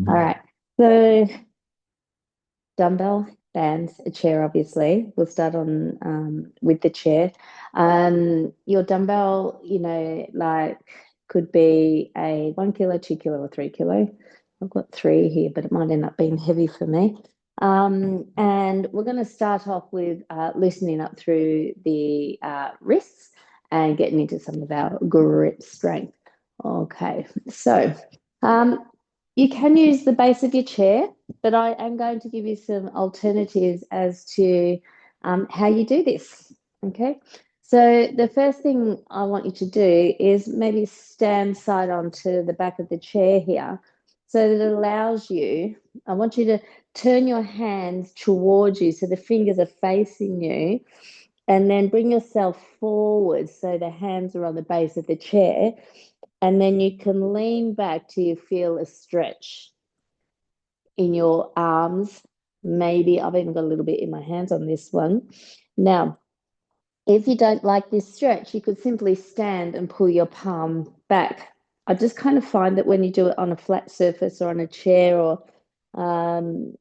All right. So dumbbell bands, a chair, obviously. We'll start on with the chair. Your dumbbell, like could be a 1 kilo, 2 kilo, or 3 kilo. I've got three here, but it might end up being heavy for me. And we're going to start off with loosening up through the wrists and getting into some of our grip strength. Okay, so um, you can use the base of your chair, but I am going to give you some alternatives as to how you do this. Okay. So the first thing I want you to do is maybe stand side onto the back of the chair here so that it allows you, I want you to turn your hands towards you so the fingers are facing you and then bring yourself forward so the hands are on the base of the chair and then you can lean back till you feel a stretch in your arms. Maybe I've even got a little bit in my hands on this one. Now, if you don't like this stretch, you could simply stand and pull your palm back. I just kind of find that when you do it on a flat surface or on a chair or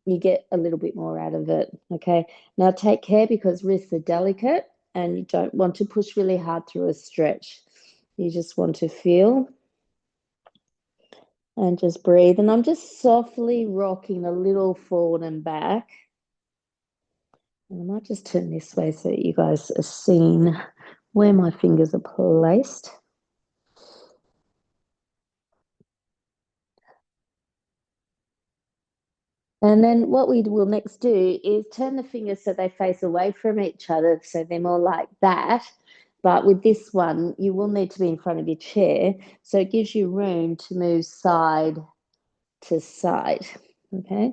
you get a little bit more out of it. Okay. Now take care because wrists are delicate and you don't want to push really hard through a stretch. You just want to feel and just breathe. And I'm just softly rocking a little forward and back. And I might just turn this way so that you guys are seeing where my fingers are placed. And then what we will next do is turn the fingers so they face away from each other, so they're more like that. But with this one, you will need to be in front of your chair, so it gives you room to move side to side. Okay.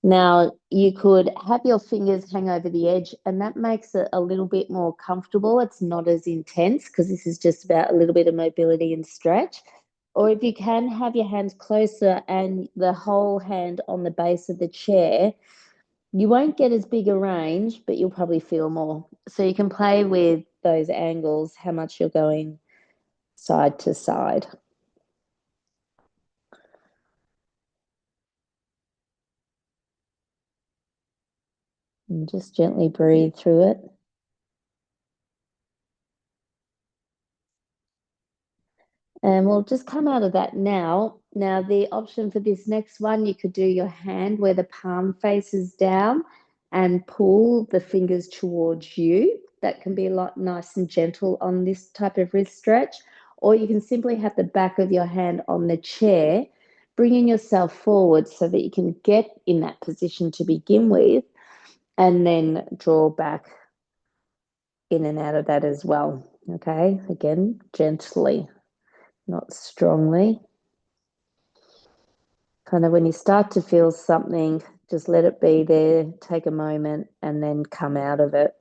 Now, you could have your fingers hang over the edge, and that makes it a little bit more comfortable. It's not as intense because this is just about a little bit of mobility and stretch. Or if you can, have your hands closer and the whole hand on the base of the chair. You won't get as big a range, but you'll probably feel more. So you can play with those angles, how much you're going side to side. And just gently breathe through it. And we'll just come out of that now. Now, the option for this next one, you could do your hand where the palm faces down and pull the fingers towards you. That can be a lot nice and gentle on this type of wrist stretch. Or you can simply have the back of your hand on the chair, bringing yourself forward so that you can get in that position to begin with, and then draw back in and out of that as well. Okay, again, gently, not strongly. Kind of when you start to feel something, just let it be there, take a moment, and then come out of it.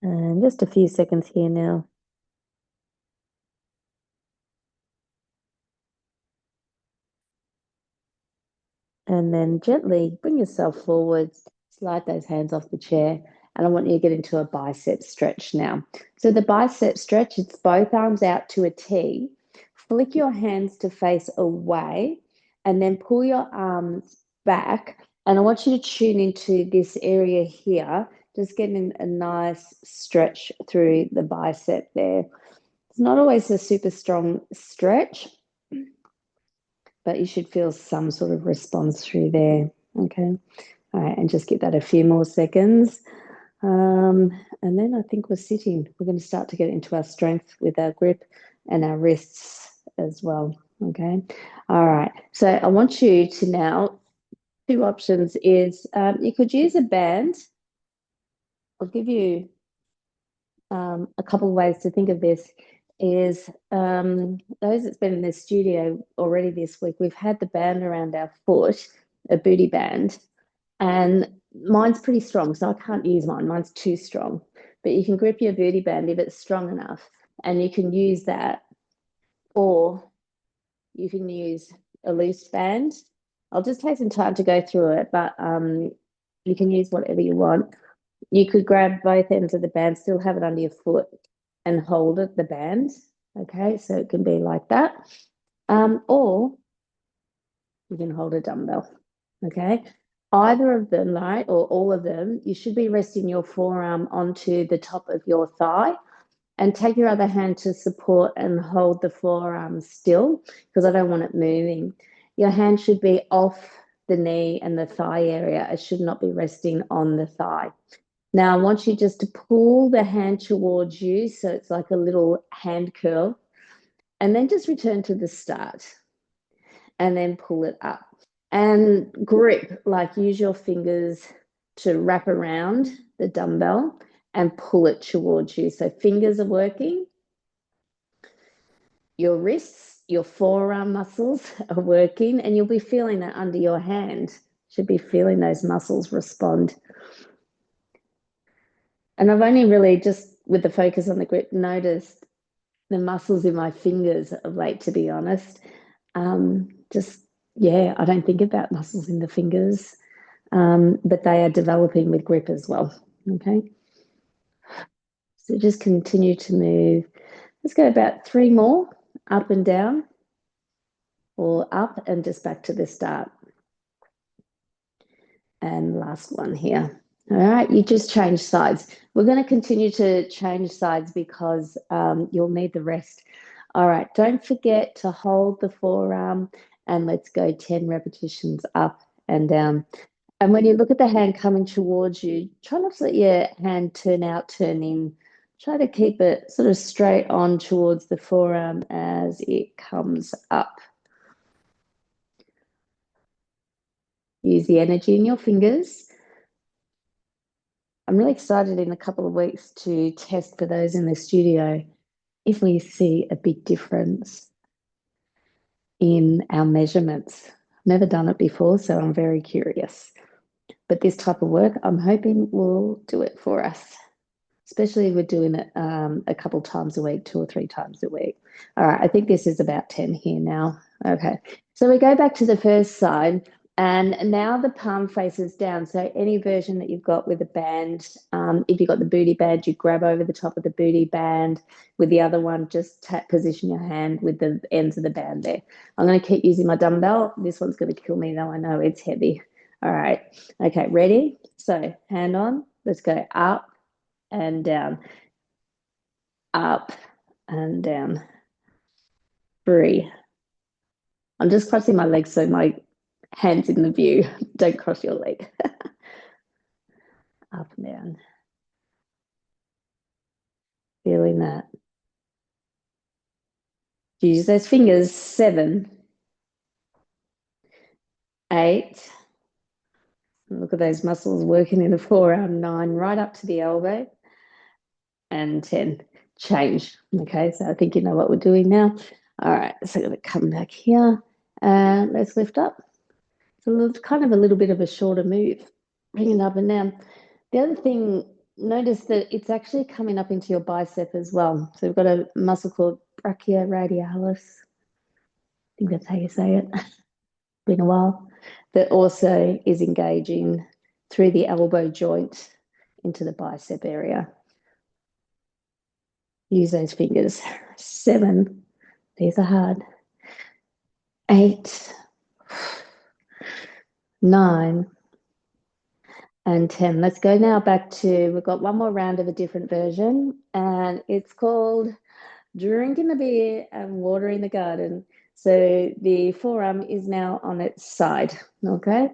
And just a few seconds here now. And then gently bring yourself forward, slide those hands off the chair. And I want you to get into a bicep stretch now. So the bicep stretch, it's both arms out to a T. Flick your hands to face away and then pull your arms back. And I want you to tune into this area here, just getting a nice stretch through the bicep there. It's not always a super strong stretch, but you should feel some sort of response through there. Okay. All right. And just give that a few more seconds. And then I think we're sitting. We're going to start to get into our strength with our grip and our wrists as well. Okay. All right. So I want you to now, two options is you could use a band. I'll give you a couple of ways to think of this is those that's been in the studio already this week, we've had the band around our foot, a booty band, and mine's pretty strong, so I can't use mine. Mine's too strong. But you can grip your booty band if it's strong enough, and you can use that, or you can use a loose band. I'll just take some time to go through it, but you can use whatever you want. You could grab both ends of the band, still have it under your foot, and hold it, the band. Okay, so it can be like that. Or you can hold a dumbbell. Okay. Either of them, right, or all of them, you should be resting your forearm onto the top of your thigh and take your other hand to support and hold the forearm still because I don't want it moving. Your hand should be off the knee and the thigh area. It should not be resting on the thigh. Now, I want you just to pull the hand towards you so it's like a little hand curl, and then just return to the start and then pull it up. And grip, like use your fingers to wrap around the dumbbell and pull it towards you. So fingers are working, your wrists, your forearm muscles are working, and you'll be feeling that under your hand. Should be feeling those muscles respond. And I've only really just with the focus on the grip noticed the muscles in my fingers of late, to be honest. Just, yeah, I don't think about muscles in the fingers, but they are developing with grip as well. Okay. So just continue to move. Let's go about 3 more, up and down, or up and just back to the start. And last one here. All right, you just change sides. We're going to continue to change sides because you'll need the rest. All right, don't forget to hold the forearm and let's go 10 repetitions up and down. And when you look at the hand coming towards you, try not to let your hand turn out, turn in. Try to keep it sort of straight on towards the forearm as it comes up. Use the energy in your fingers. I'm really excited in a couple of weeks to test for those in the studio if we see a big difference in our measurements. I've never done it before, so I'm very curious. But this type of work, I'm hoping will do it for us, especially if we're doing it a couple times a week, 2 or 3 times a week. All right, I think this is about 10 here now. Okay, so we go back to the first side. And now the palm faces down. So any version that you've got with a band, if you've got the booty band, you grab over the top of the booty band. With the other one, just position your hand with the ends of the band there. I'm going to keep using my dumbbell. This one's going to kill me though. I know it's heavy. All right. Okay, ready? So hand on. Let's go up and down, up and down. 3. I'm just crossing my legs so my hands in the view. Don't cross your leg. Up and down. Feeling that. Use those fingers. 7, 8. Look at those muscles working in the forearm. 9, right up to the elbow. And 10. Change. Okay, so I think you know what we're doing now. All right, so I'm going to come back here and let's lift up. So kind of a little bit of a shorter move. Bring it up and down. The other thing, notice that it's actually coming up into your bicep as well. So we've got a muscle called brachioradialis. I think that's how you say it. Been a while. That also is engaging through the elbow joint into the bicep area. Use those fingers. 7. These are hard. 8, 9, and 10. Let's go now back to, we've got one more round of a different version, and it's called drinking the beer and watering the garden. So the forearm is now on its side, okay?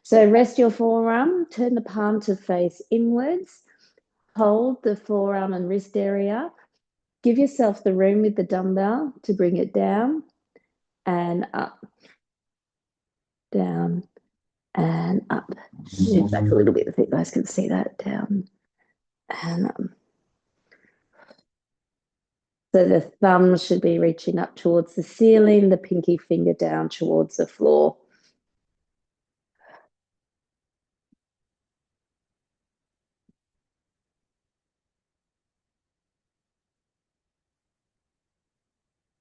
So rest your forearm, turn the palm to face inwards, hold the forearm and wrist area, give yourself the room with the dumbbell to bring it down and up, down and up. Move back a little bit if you guys can see that, down and up. So the thumb should be reaching up towards the ceiling, the pinky finger down towards the floor.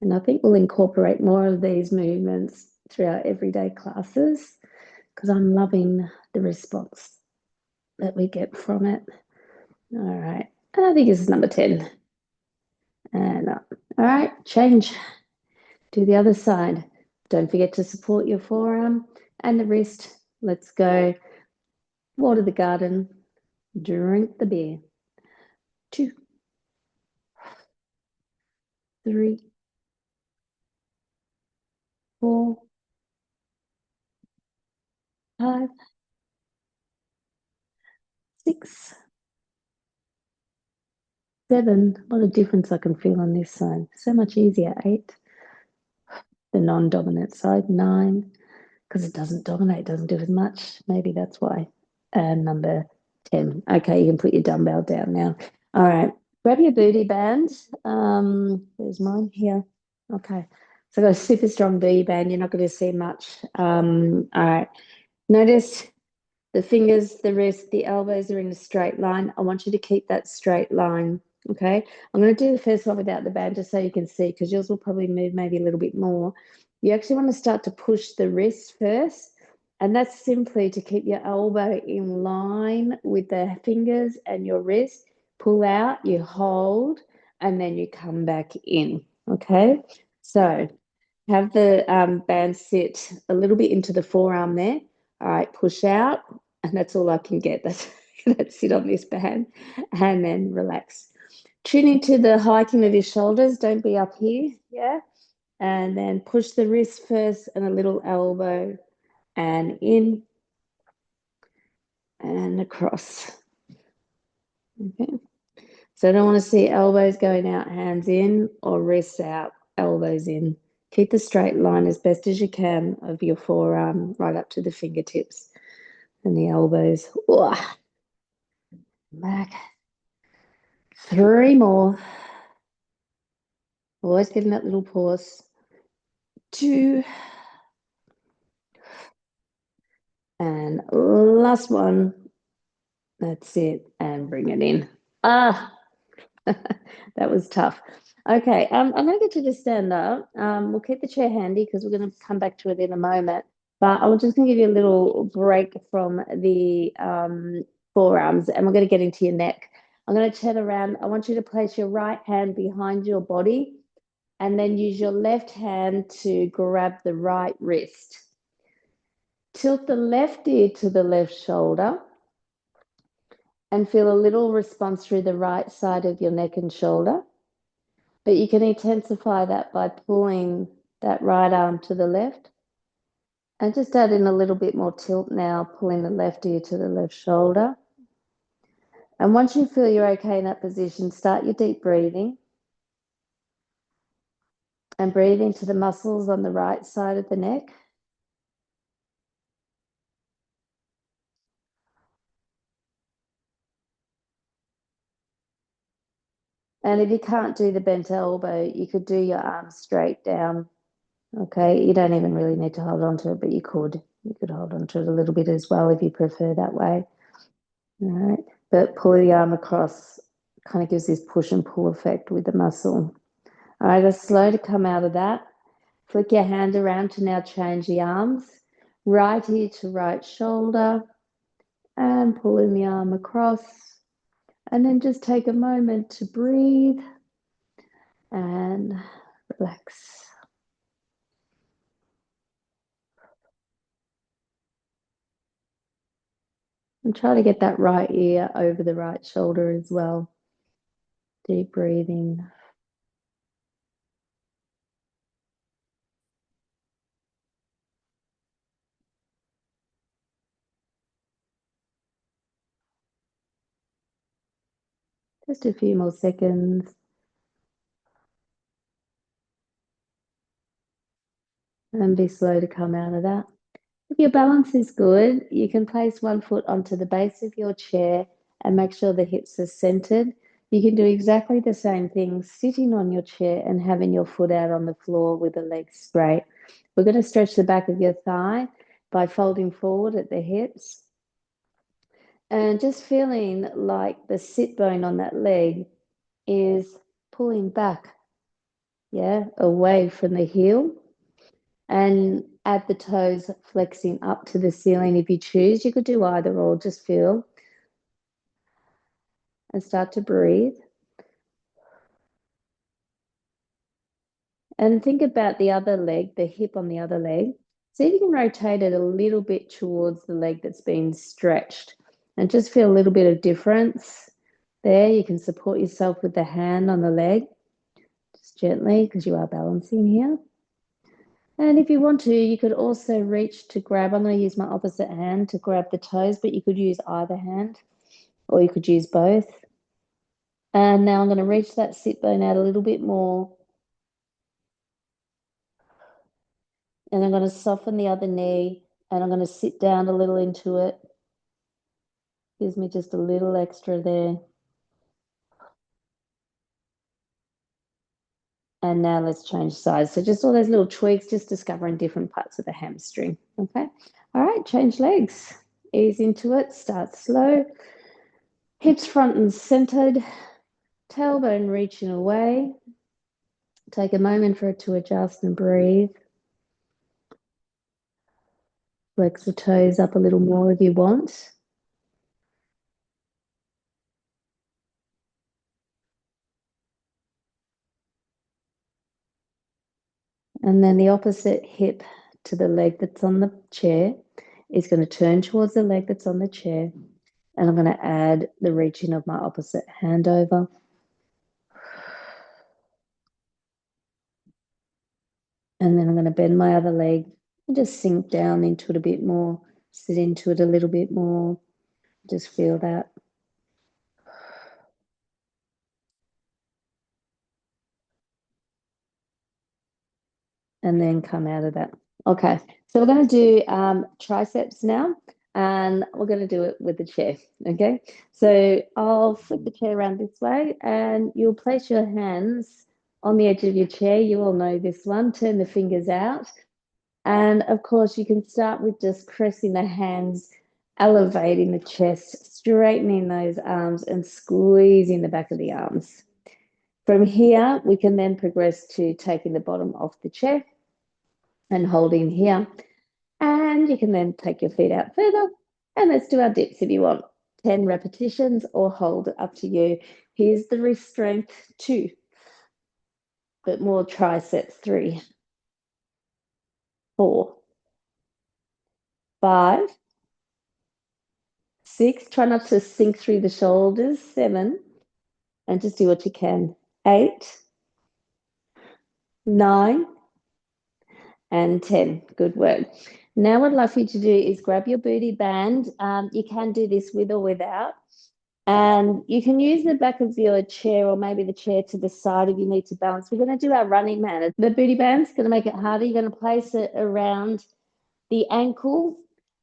And I think we'll incorporate more of these movements through our everyday classes because I'm loving the response that we get from it. All right. I think this is number 10. And up. All right, change. Do the other side. Don't forget to support your forearm and the wrist. Let's go. Water the garden. Drink the beer. 2, 3, 4, 5, 6, 7. What a difference I can feel on this side. So much easier. 8, the non-dominant side. 9, because it doesn't dominate, doesn't do as much. Maybe that's why. And number 10. Okay, you can put your dumbbell down now. All right, grab your booty band. There's mine here. Okay, so I've got a super strong booty band. You're not going to see much. All right, notice the fingers, the wrist, the elbows are in a straight line. I want you to keep that straight line. Okay, I'm going to do the first one without the band just so you can see because yours will probably move maybe a little bit more. You actually want to start to push the wrist first, and that's simply to keep your elbow in line with the fingers and your wrist. Pull out, you hold, and then you come back in. Okay, so have the band sit a little bit into the forearm there. All right, push out, and that's all I can get. That's it on this band, and then relax. Tune into the hiking of your shoulders. Don't be up here, yeah. And then push the wrist first, and a little elbow, and in and across. Okay. So I don't want to see elbows going out, hands in, or wrists out, elbows in. Keep the straight line as best as you can of your forearm right up to the fingertips and the elbows. Ooh, back. 3 more. Always getting that little pause. 2. And last one. That's it. And bring it in. Ah, that was tough. Okay, I'm going to get you to stand up. We'll keep the chair handy because we're going to come back to it in a moment. But I'm just going to give you a little break from the forearms and we're going to get into your neck. I'm going to turn around. I want you to place your right hand behind your body and then use your left hand to grab the right wrist. Tilt the left ear to the left shoulder and feel a little response through the right side of your neck and shoulder. But you can intensify that by pulling that right arm to the left and just add in a little bit more tilt now, pulling the left ear to the left shoulder. And once you feel you're okay in that position, start your deep breathing and breathe into the muscles on the right side of the neck. And if you can't do the bent elbow, you could do your arms straight down. Okay, you don't even really need to hold on to it, but you could. You could hold on to it a little bit as well if you prefer that way. All right, but pull the arm across kind of gives this push and pull effect with the muscle. All right, just slow to come out of that. Flick your hand around to now change the arms. Right ear to right shoulder and pulling the arm across. And then just take a moment to breathe and relax. And try to get that right ear over the right shoulder as well. Deep breathing. Just a few more seconds. And be slow to come out of that. If your balance is good, you can place one foot onto the base of your chair and make sure the hips are centered. You can do exactly the same thing sitting on your chair and having your foot out on the floor with the legs straight. We're going to stretch the back of your thigh by folding forward at the hips and just feeling like the sit bone on that leg is pulling back, yeah, away from the heel. And add the toes flexing up to the ceiling if you choose. You could do either or, just feel and start to breathe. And think about the other leg, the hip on the other leg. See if you can rotate it a little bit towards the leg that's been stretched and just feel a little bit of difference there. You can support yourself with the hand on the leg, just gently because you are balancing here. And if you want to, you could also reach to grab. I'm going to use my opposite hand to grab the toes, but you could use either hand or you could use both. And now I'm going to reach that sit bone out a little bit more. And I'm going to soften the other knee and I'm going to sit down a little into it. Gives me just a little extra there. And now let's change sides. So just all those little tweaks, just discovering different parts of the hamstring. Okay. All right, change legs. Ease into it. Start slow. Hips front and centered. Tailbone reaching away. Take a moment for it to adjust and breathe. Flex the toes up a little more if you want. And then the opposite hip to the leg that's on the chair is going to turn towards the leg that's on the chair. And I'm going to add the reaching of my opposite hand over. And then I'm going to bend my other leg and just sink down into it a bit more, sit into it a little bit more. Just feel that. And then come out of that. Okay, so we're going to do triceps now, and we're going to do it with the chair. Okay, so I'll flip the chair around this way, and you'll place your hands on the edge of your chair. You all know this one. Turn the fingers out, and of course, you can start with just pressing the hands, elevating the chest, straightening those arms, and squeezing the back of the arms. From here, we can then progress to taking the bottom off the chair and holding here. And you can then take your feet out further. And let's do our dips if you want. 10 repetitions or hold, up to you. Here's the wrist strength, 2. But more triceps, 3, 4, 5, 6. Try not to sink through the shoulders, 7. And just do what you can. 8, 9, and 10. Good work. Now what I'd like for you to do is grab your booty band. You can do this with or without. And you can use the back of your chair or maybe the chair to the side if you need to balance. We're going to do our running man. The booty band's going to make it harder. You're going to place it around the ankle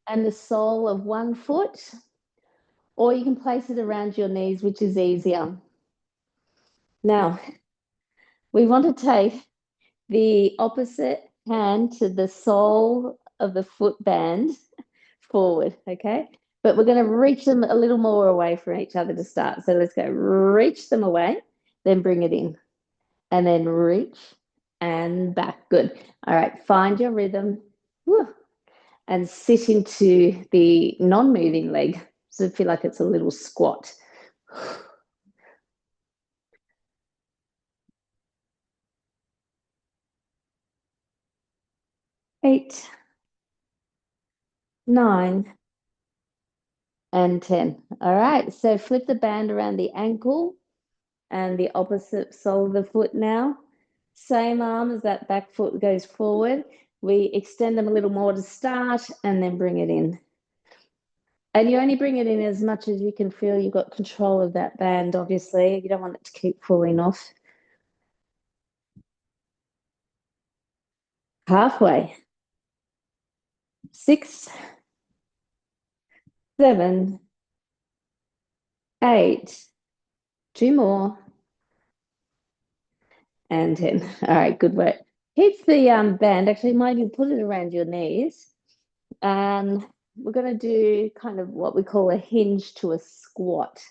and the sole of one foot, or you can place it around your knees, which is easier. Now, we want to take the opposite hand to the sole of the foot band forward, okay? But we're going to reach them a little more away from each other to start. So let's go reach them away, then bring it in, and then reach and back. Good. All right, find your rhythm. Woo. And sit into the non-moving leg. So feel like it's a little squat. 8, 9, and 10. All right, so flip the band around the ankle and the opposite sole of the foot now. Same arm as that back foot goes forward. We extend them a little more to start and then bring it in. And you only bring it in as much as you can feel you've got control of that band, obviously. You don't want it to keep falling off. Halfway. 6, 7, 8. 2 more. And 10. All right, good work. Keep the band. Actually, maybe put it around your knees. And we're going to do kind of what we call a hinge to a squat.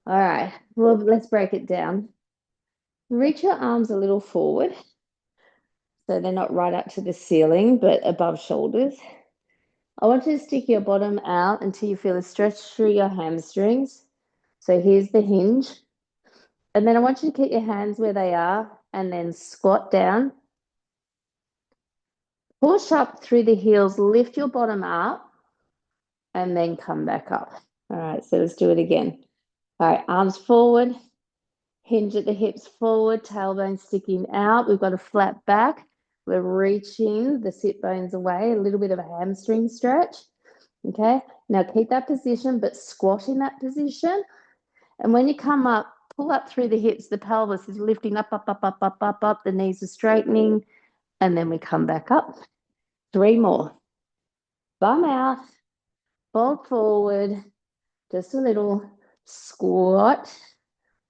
All right, well, let's break it down. Reach your arms a little forward. So they're not right up to the ceiling, but above shoulders. I want you to stick your bottom out until you feel a stretch through your hamstrings. So here's the hinge. And then I want you to keep your hands where they are and then squat down. Push up through the heels, lift your bottom up, and then come back up. All right, so let's do it again. All right, arms forward, hinge at the hips forward, tailbone sticking out. We've got a flat back. We're reaching the sit bones away, a little bit of a hamstring stretch. Okay, now keep that position, but squat in that position. And when you come up, pull up through the hips. The pelvis is lifting up, up, up, up, up, up, up. The knees are straightening. And then we come back up. 3 more. Bum out, fold forward, just a little. Squat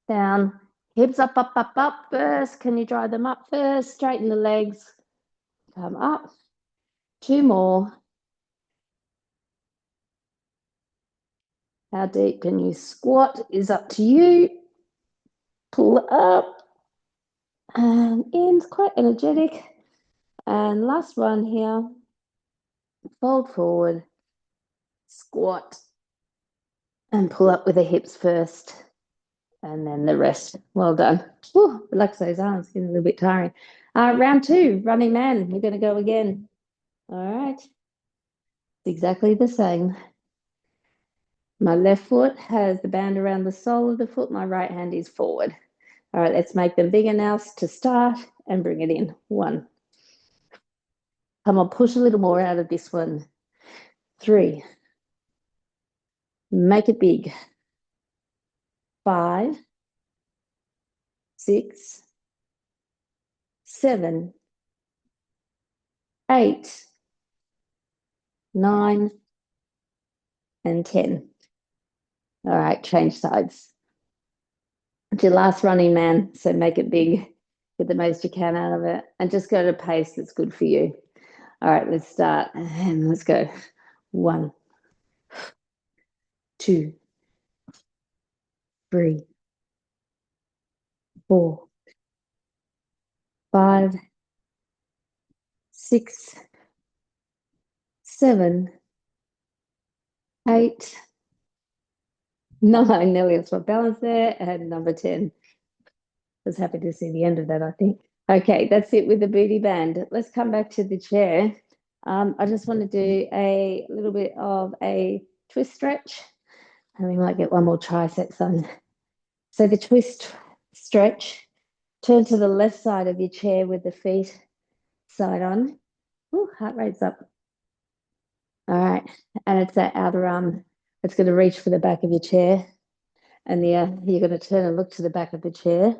down, hips up, up, up, up first. Can you dry them up first? Straighten the legs. Come up. 2 more. How deep can you squat is up to you. Pull up and in, quite energetic. And last one here, fold forward, squat, and pull up with the hips first, and then the rest. Well done. Whew, relax those arms, getting a little bit tiring. Round 2, running man. We're going to go again. All right. It's exactly the same. My left foot has the band around the sole of the foot. My right hand is forward. All right, let's make them bigger now to start and bring it in. 1. Come on, push a little more out of this one. 3. Make it big. 5, 6, 7, 8, 9, and 10. All right, change sides. It's your last running man, so make it big. Get the most you can out of it, and just go at a pace that's good for you. All right, let's start, and let's go. 1, 2, 3, 4, 5, 6, 7, 8, 9. Nearly lost my balance there, and number 10. Was happy to see the end of that, I think. Okay, that's it with the booty band. Let's come back to the chair. I just want to do a little bit of a twist stretch, and we might get one more tricep on. So the twist stretch, turn to the left side of your chair with the feet side on. Ooh, heart rate's up. All right, and it's that outer arm. It's going to reach for the back of your chair, and you're going to turn and look to the back of the chair,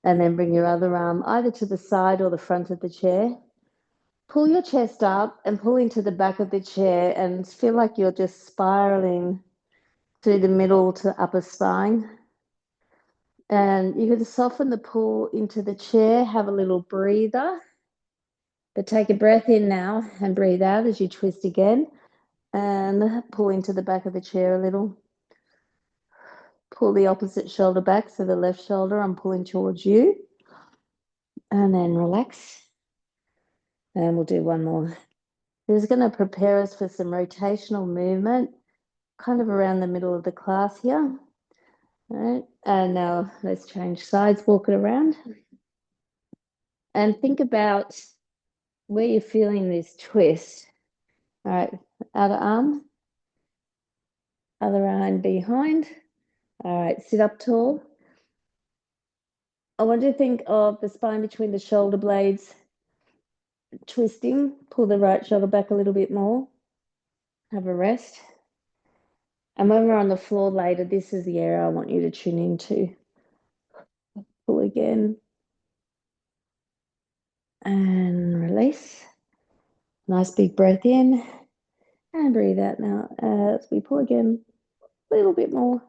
and then bring your other arm either to the side or the front of the chair. Pull your chest up and pull into the back of the chair and feel like you're just spiraling through the middle to upper spine. And you can soften the pull into the chair, have a little breather. But take a breath in now and breathe out as you twist again. And pull into the back of the chair a little. Pull the opposite shoulder back, so the left shoulder, I'm pulling towards you. And then relax. And we'll do one more. This is going to prepare us for some rotational movement, kind of around the middle of the class here. All right, and now let's change sides, walk it around. And think about where you're feeling this twist. All right, outer arm, other arm behind. All right, sit up tall. I want you to think of the spine between the shoulder blades twisting. Pull the right shoulder back a little bit more. Have a rest. And when we're on the floor later, this is the area I want you to tune into. Pull again. And release. Nice big breath in. And breathe out now as we pull again. A little bit more.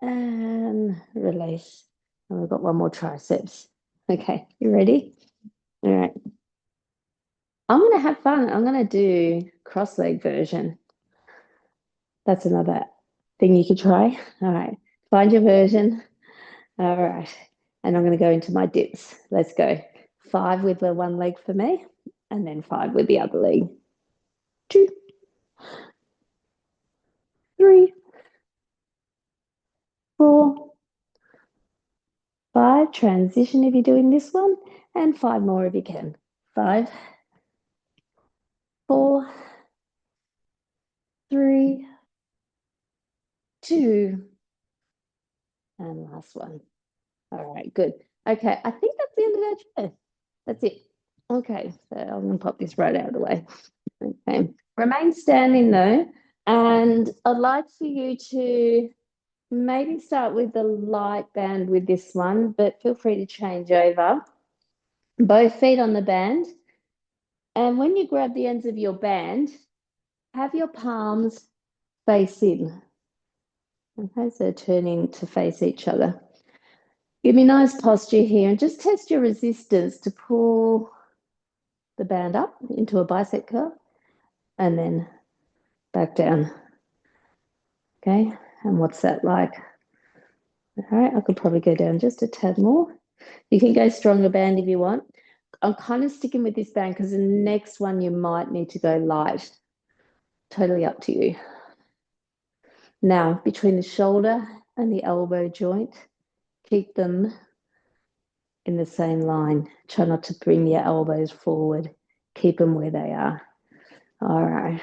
And release. And we've got one more triceps. Okay, you ready? All right. I'm going to have fun. I'm going to do cross-leg version. That's another thing you could try. All right. Find your version. All right. And I'm going to go into my dips. Let's go. 5 with the one leg for me, and then 5 with the other leg. 2, 3, 4, 5. Transition if you're doing this one, and 5 more if you can. 5, 4, 3, 2, and last one. All right, good. Okay, I think that's the end of our chair. That's it. Okay, so I'm going to pop this right out of the way. Okay, remain standing though, and I'd like for you to maybe start with the light band with this one, but feel free to change over. Both feet on the band. And when you grab the ends of your band, have your palms face in. Okay, so turning to face each other. Give me nice posture here and just test your resistance to pull the band up into a bicep curl and then back down. Okay, and what's that like? All right, I could probably go down just a tad more. You can go stronger band if you want. I'm kind of sticking with this band because the next one you might need to go light. Totally up to you. Now, between the shoulder and the elbow joint, keep them in the same line. Try not to bring your elbows forward. Keep them where they are. All right.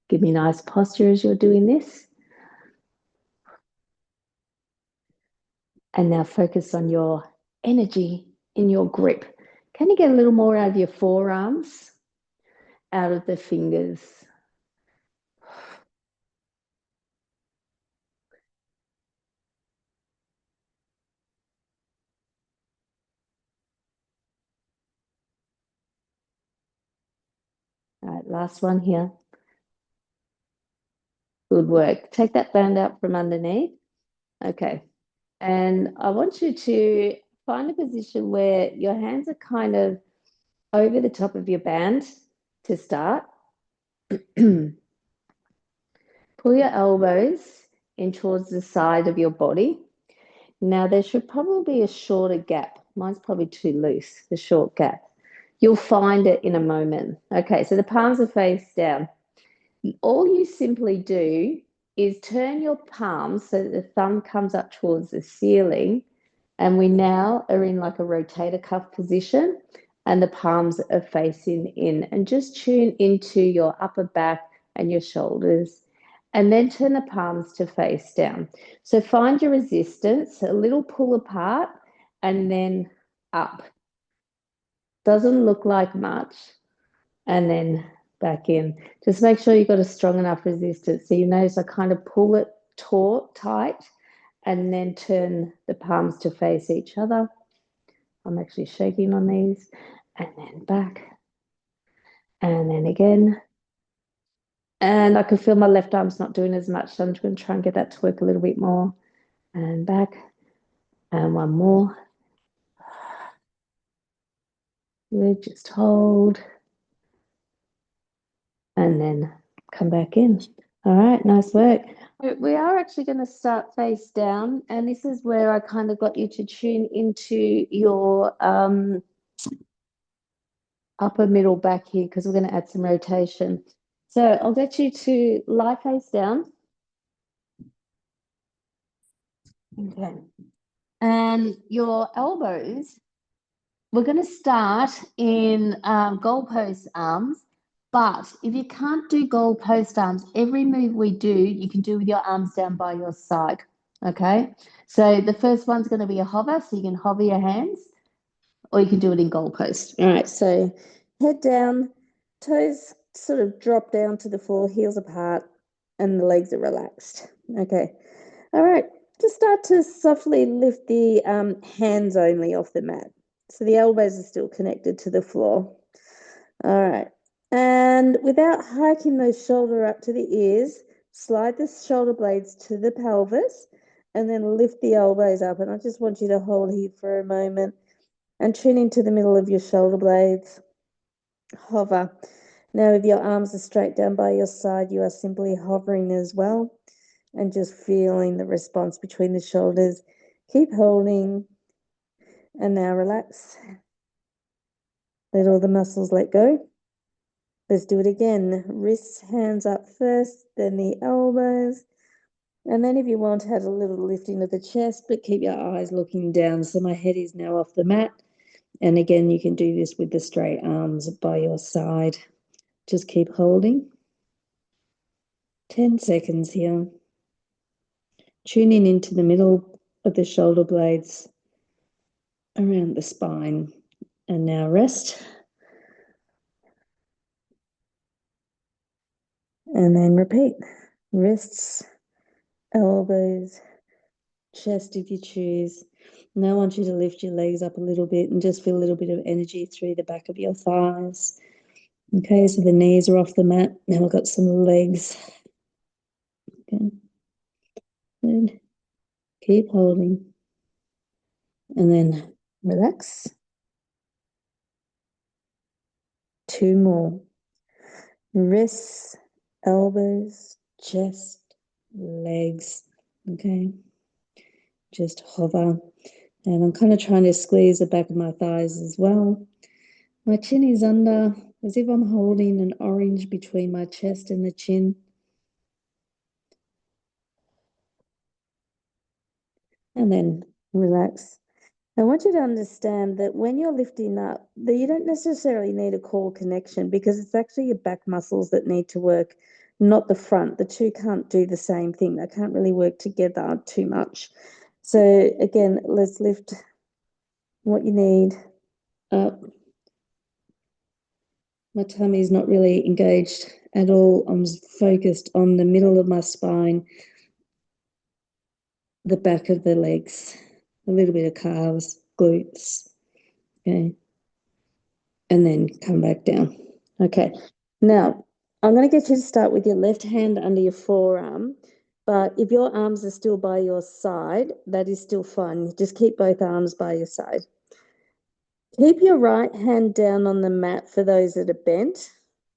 Give me nice posture as you're doing this. And now focus on your energy in your grip. Can you get a little more out of your forearms, out of the fingers? All right, last one here. Good work. Take that band out from underneath. Okay. And I want you to find a position where your hands are kind of over the top of your band to start. Pull your elbows in towards the side of your body. Now, there should probably be a shorter gap. Mine's probably too loose, the short gap. You'll find it in a moment. Okay, so the palms are face down. All you simply do is turn your palms so that the thumb comes up towards the ceiling. And we now are in like a rotator cuff position and the palms are facing in. And just tune into your upper back and your shoulders. And then turn the palms to face down. So find your resistance, a little pull apart and then up. Doesn't look like much. And then back in. Just make sure you've got a strong enough resistance. So you notice I kind of pull it taut, tight, and then turn the palms to face each other. I'm actually shaking on these. And then back. And then again. And I can feel my left arm's not doing as much, so I'm just going to try and get that to work a little bit more. And back. And one more. Good, just hold. And then come back in. All right, nice work. We are actually going to start face down, and this is where I kind of got you to tune into your upper middle back here because we're going to add some rotation. So I'll get you to lie face down. Okay. And your elbows, we're going to start in goalpost arms. But if you can't do goalpost arms, every move we do, you can do with your arms down by your side. Okay. So the first one's going to be a hover. So you can hover your hands or you can do it in goalpost. All right. So head down, toes sort of drop down to the floor, heels apart, and the legs are relaxed. Okay. All right. Just start to softly lift the hands only off the mat. So the elbows are still connected to the floor. All right. And without hiking those shoulder up to the ears, slide the shoulder blades to the pelvis and then lift the elbows up. And I just want you to hold here for a moment and tune into the middle of your shoulder blades. Hover. Now, if your arms are straight down by your side, you are simply hovering as well and just feeling the response between the shoulders. Keep holding. And now relax. Let all the muscles let go. Let's do it again. Wrists, hands up first, then the elbows. And then if you want, have a little lifting of the chest, but keep your eyes looking down. So my head is now off the mat. And again, you can do this with the straight arms by your side. Just keep holding. 10 seconds here. Tuning into the middle of the shoulder blades around the spine. And now rest. And then repeat. Wrists, elbows, chest if you choose. Now I want you to lift your legs up a little bit and just feel a little bit of energy through the back of your thighs. Okay, so the knees are off the mat. Now we've got some legs. Okay. Good. Keep holding. And then relax. 2 more. Wrists, elbows, chest, legs. Okay. Just hover. And I'm kind of trying to squeeze the back of my thighs as well. My chin is under, as if I'm holding an orange between my chest and the chin. And then relax. I want you to understand that when you're lifting up, that you don't necessarily need a core connection because it's actually your back muscles that need to work, not the front. The two can't do the same thing. They can't really work together too much. So again, let's lift what you need up. My tummy is not really engaged at all. I'm focused on the middle of my spine, the back of the legs, a little bit of calves, glutes, okay, and then come back down. Okay, now I'm going to get you to start with your left hand under your forearm, but if your arms are still by your side, that is still fine. Just keep both arms by your side. Keep your right hand down on the mat for those that are bent.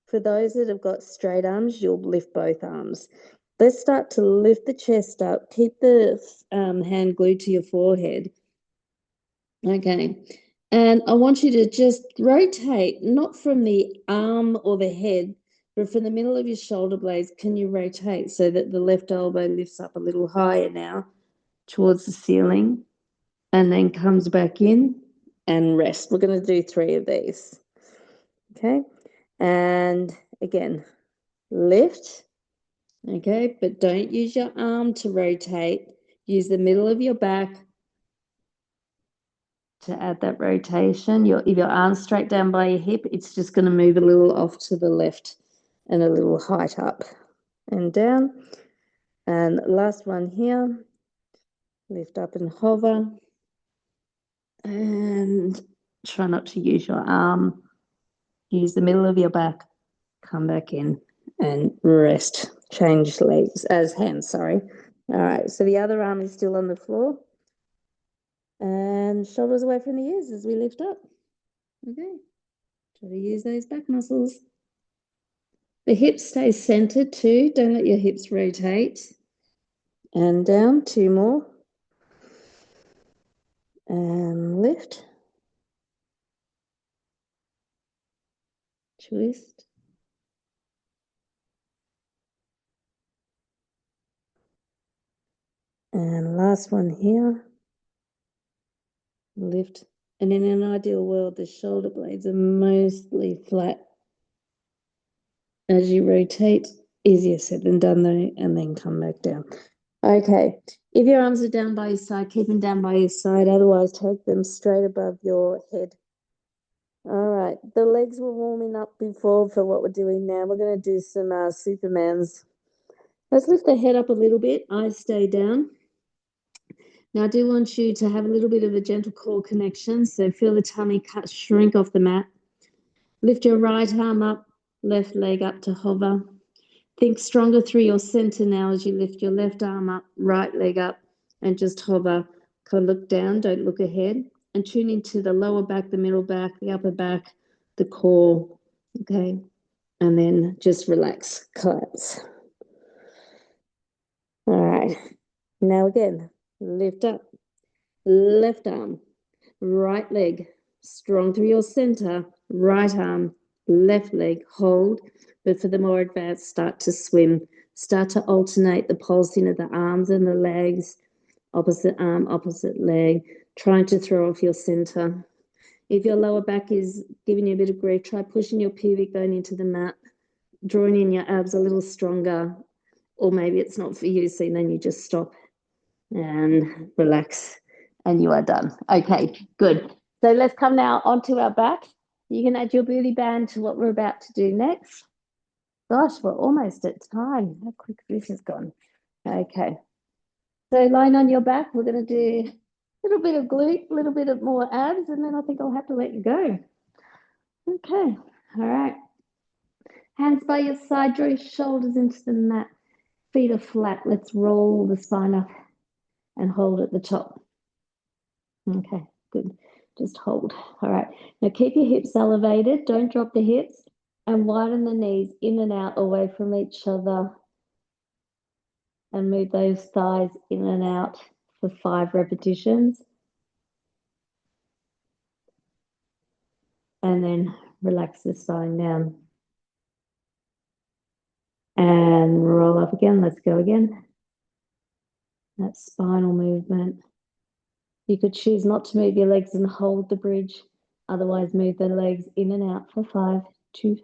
For those that have got straight arms, you'll lift both arms. Let's start to lift the chest up. Keep the hand glued to your forehead. Okay. And I want you to just rotate, not from the arm or the head, but from the middle of your shoulder blades. Can you rotate so that the left elbow lifts up a little higher now towards the ceiling and then comes back in and rest? We're going to do 3 of these. Okay. And again, lift. Okay. But don't use your arm to rotate. Use the middle of your back to add that rotation. If your arm's straight down by your hip, it's just going to move a little off to the left and a little height up and down. And last one here, lift up and hover. And try not to use your arm. Use the middle of your back. Come back in and rest. Change legs, hands, sorry. All right, so the other arm is still on the floor. And shoulders away from the ears as we lift up. Okay. Try to use those back muscles. The hips stay centered too. Don't let your hips rotate. And down, 2 more. And lift. Twist. And last one here. Lift. And in an ideal world, the shoulder blades are mostly flat. As you rotate, easier said than done though, and then come back down. Okay, if your arms are down by your side, keep them down by your side. Otherwise, take them straight above your head. All right, the legs were warming up before for what we're doing now. We're going to do some Supermans. Let's lift the head up a little bit. Eyes stay down. Now, I do want you to have a little bit of a gentle core connection. So feel the tummy shrink off the mat. Lift your right arm up, left leg up to hover. Think stronger through your center now as you lift your left arm up, right leg up, and just hover. Kind of look down, don't look ahead. And tune into the lower back, the middle back, the upper back, the core. Okay. And then just relax, collapse. All right. Now again, lift up. left arm, right leg, strong through your center, right arm, left leg, hold. But for the more advanced, start to swim. Start to alternate the pulsing of the arms and the legs, opposite arm, opposite leg, trying to throw off your center. If your lower back is giving you a bit of grief, try pushing your pubic bone into the mat, drawing in your abs a little stronger, or maybe it's not for you, so then you just stop and relax and you are done. Okay, good. So let's come now onto our back. You can add your booty band to what we're about to do next. Gosh, we're almost at time. How quick this has gone. Okay. So lying on your back, we're going to do a little bit of glute, a little bit of more abs, and then I think I'll have to let you go. Okay. All right. Hands by your side, draw your shoulders into the mat. Feet are flat. Let's roll the spine up and hold at the top. Okay, good. Just hold. All right. Now keep your hips elevated. Don't drop the hips and widen the knees in and out away from each other and move those thighs in and out for 5 repetitions. And then relax the spine down. And roll up again. Let's go again. That spinal movement. You could choose not to move your legs and hold the bridge. Otherwise, move the legs in and out for 5, 2,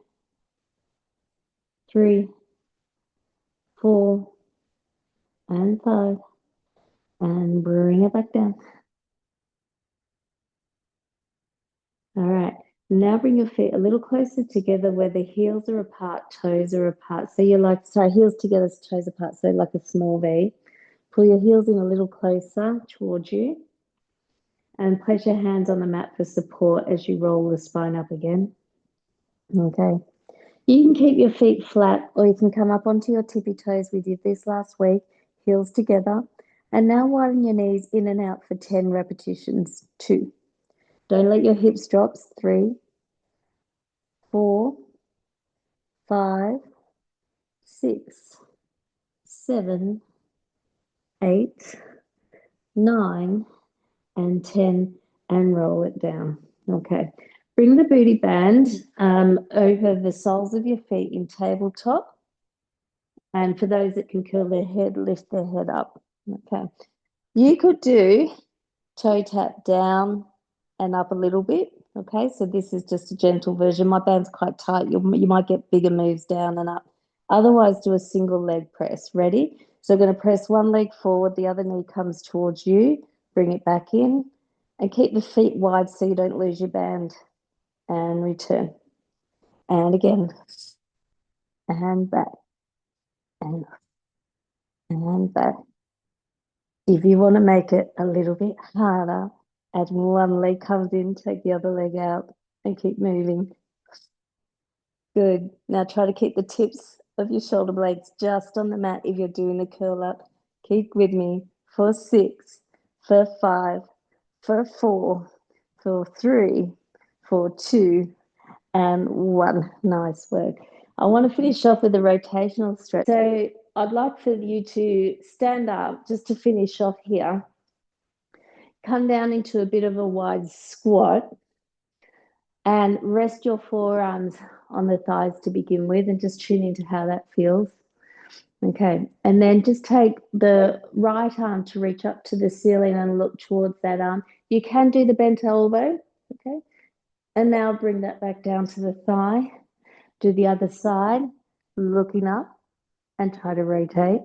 3, 4, and 5. And bring it back down. All right. Now bring your feet a little closer together where the heels are apart, toes are apart. So you're like, sorry, heels together, toes apart. So like a small V. Pull your heels in a little closer towards you. And place your hands on the mat for support as you roll the spine up again. Okay. You can keep your feet flat or you can come up onto your tippy toes. We did this last week, heels together. And now widen your knees in and out for 10 repetitions. 2. Don't let your hips drop. 3, 4, 5, 6, 7, 8, 9, and 10, and roll it down. Okay. Bring the booty band over the soles of your feet in tabletop. And for those that can curl their head, lift their head up. Okay. You could do toe tap down and up a little bit. Okay, so this is just a gentle version. My band's quite tight. You might get bigger moves down and up. Otherwise, do a single leg press. Ready? So I'm going to press one leg forward, the other knee comes towards you. Bring it back in and keep the feet wide so you don't lose your band. And return. And again. And back. And back. If you want to make it a little bit harder, as one leg comes in, take the other leg out and keep moving. Good. Now try to keep the tips of your shoulder blades just on the mat if you're doing the curl up. Keep with me for 6, for 5, for 4, for 3, for 2, and 1. Nice work. I want to finish off with a rotational stretch. So I'd like for you to stand up just to finish off here. Come down into a bit of a wide squat and rest your forearms on the thighs to begin with and just tune into how that feels. Okay, and then just take the right arm to reach up to the ceiling and look towards that arm. You can do the bent elbow, okay? And now bring that back down to the thigh. Do the other side, looking up and try to rotate.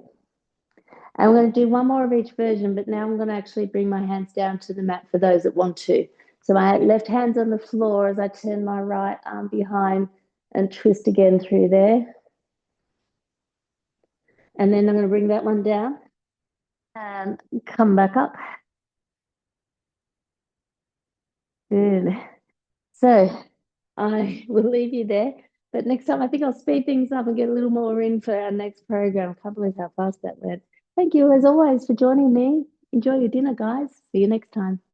I'm going to do one more of each version, but now I'm going to actually bring my hands down to the mat for those that want to. So my left hand's on the floor as I turn my right arm behind and twist again through there. And then I'm going to bring that one down and come back up. Good. So I will leave you there. But next time, I think I'll speed things up and get a little more in for our next program. I can't believe how fast that went. Thank you, as always, for joining me. Enjoy your dinner, guys. See you next time.